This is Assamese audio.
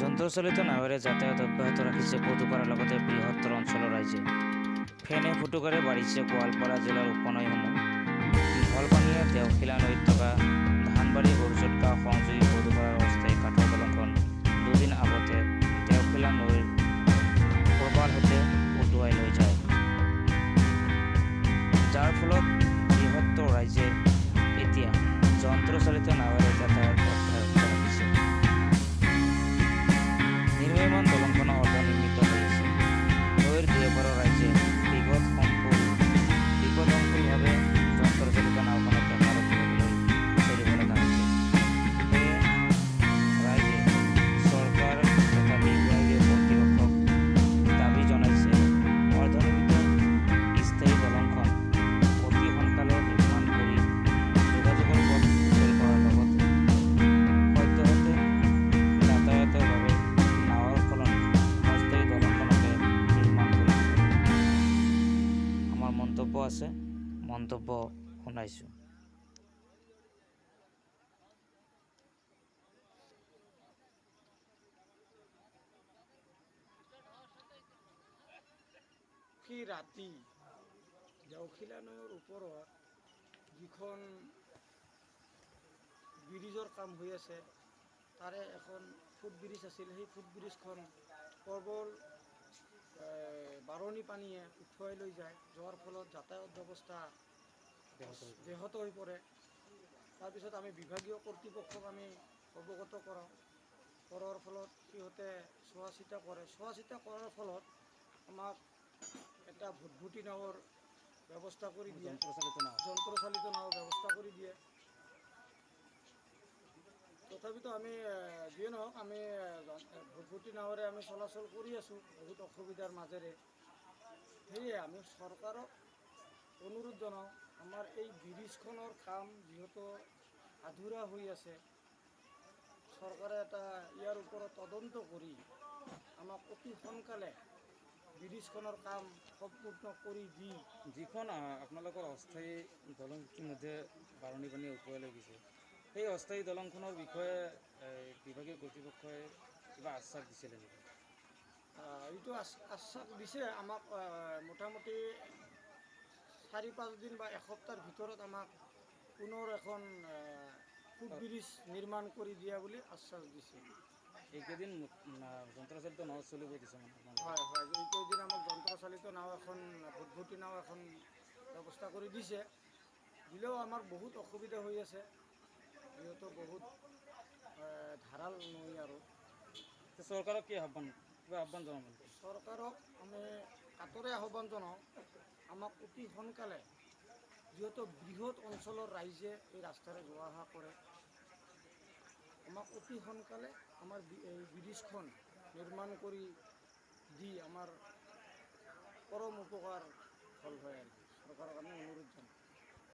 যন্ত্ৰচালিত নাৱেৰে যাতায়াত অব্যাহত ৰাখিছে পদুপাৰাৰ লগতে বৃহত্তৰ অঞ্চলৰ ৰাইজে। ফেনে ফুটুকাৰে বাঢ়িছে গোৱালপাৰা জিলাৰ উপনৈসমূহ। ঢলপানীয়ে দেওশিলা নৈত থকা ধানবাৰী বৰজুট গাঁও সংযোগী পদুপাৰাৰ অস্থায়ী কাঠৰ দলংখন দুদিন আগতে দেওশিলা নৈৰ প্ৰবাল সৈতে উটুৱাই লৈ যায়, যাৰ ফলত বৃহত্তৰ ৰাইজে এতিয়া যন্ত্ৰচালিত নাৱেৰে যাতায়াত অব্যাহত ৰাখিছে। নিৰ্মাণ দলংখন অৰ্ধনিৰ্মিত হৈ আছে। নৈৰ দুয়োপাৰৰ ৰাইজে বিপদসংকুলভাৱে যন্ত্ৰচালিত নাওখনত বেপাৰত লৈ চলিব লগা হৈছে। সেয়ে ৰাইজে চৰকাৰ তথা বিভাগীয় কৰ্তৃপক্ষক দাবী জনাইছে অৰ্ধনিৰ্মিত স্থায়ী দলংখন অতি সোনকালে নিৰ্মাণ কৰি যোগাযোগৰ পথ সুচল কৰাৰ লগতে সদ্যহতে যাতায়াতৰ বাবে নাৱৰ সলনি অস্থায়ী দলংখনকে নিৰ্মাণ কৰিছে। আমাৰ মন্তব্য আছে, মন্তব্য শুনাইছোঁ। সি ৰাতি দেওশিলা নৈৰ ওপৰত যিখন ব্ৰিজৰ কাম হৈ আছে, তাৰে এখন ফুটব্ৰিজ আছিল। সেই ফুটব্ৰিজখন প্ৰবল বাৰণি পানীয়ে উঠুৱাই লৈ যায়, যোৱাৰ ফলত যাতায়াত ব্যৱস্থা ব্যাহত হৈ পৰে। তাৰপিছত আমি বিভাগীয় কৰ্তৃপক্ষক আমি অৱগত কৰাৰ ফলত সিহঁতে চোৱা চিতা কৰাৰ ফলত আমাক এটা ভুটভুটি নাৱৰ ব্যৱস্থা কৰি দিয়ে, যন্ত্ৰচালিত নাৱৰ ব্যৱস্থা কৰি দিয়ে। তথাপিতো আমি যিয়ে নহওক, আমি ভুটভুটি নাৱেৰে আমি চলাচল কৰি আছোঁ বহুত অসুবিধাৰ মাজেৰে। সেয়ে আমি চৰকাৰক অনুৰোধ জনাওঁ, আমাৰ এই ব্ৰিজখনৰ কাম যিহেতু আধৰুৱা হৈ আছে, চৰকাৰে এটা ইয়াৰ ওপৰত তদন্ত কৰি আমাক অতি সোনকালে ব্ৰিজখনৰ কাম সম্পূৰ্ণ কৰি দি যিখন আপোনালোকৰ অস্থায়ী দলং ইতিমধ্যে বাৰণি পানী উটুৱাই লৈ গৈছে, সেই অস্থায়ী দলংখনৰ বিষয়ে বিভাগীয় কৰ্তৃপক্ষই কিবা আশ্বাস দিছিলে নেকি? এইটো আশ্বাস দিছে আমাক, মোটামুটি 4-5 দিন বা এসপ্তাহৰ ভিতৰত আমাক পুনৰ এখন ফুটব্ৰিজ নিৰ্মাণ কৰি দিয়া বুলি আশ্বাস দিছে। এইকেইদিন যন্ত্ৰচালিত নাও চলিব দিছে মানে? হয়, এইকেইদিন আমাক যন্ত্ৰচালিত নাও এখন, ভুটভুটি নাও এখন ব্যৱস্থা কৰি দিছে। দিলেও আমাৰ বহুত অসুবিধা হৈ আছে, যিহেতু বহুত ধাৰাল নৈ। আৰু চৰকাৰক কিবা আহ্বান জনাব? চৰকাৰক আমি কাতৰে আহ্বান জনাওঁ, আমাক অতি সোনকালে, যিহেতু বৃহৎ অঞ্চলৰ ৰাইজে এই ৰাস্তাৰে যোৱা অহা কৰে, আমাক অতি সোনকালে আমাৰ এই ব্ৰিজখন নিৰ্মাণ কৰি দি আমাৰ পৰম উপকাৰ হ'ল হয়। আৰু চৰকাৰক আমি অনুৰোধ জনাওঁ।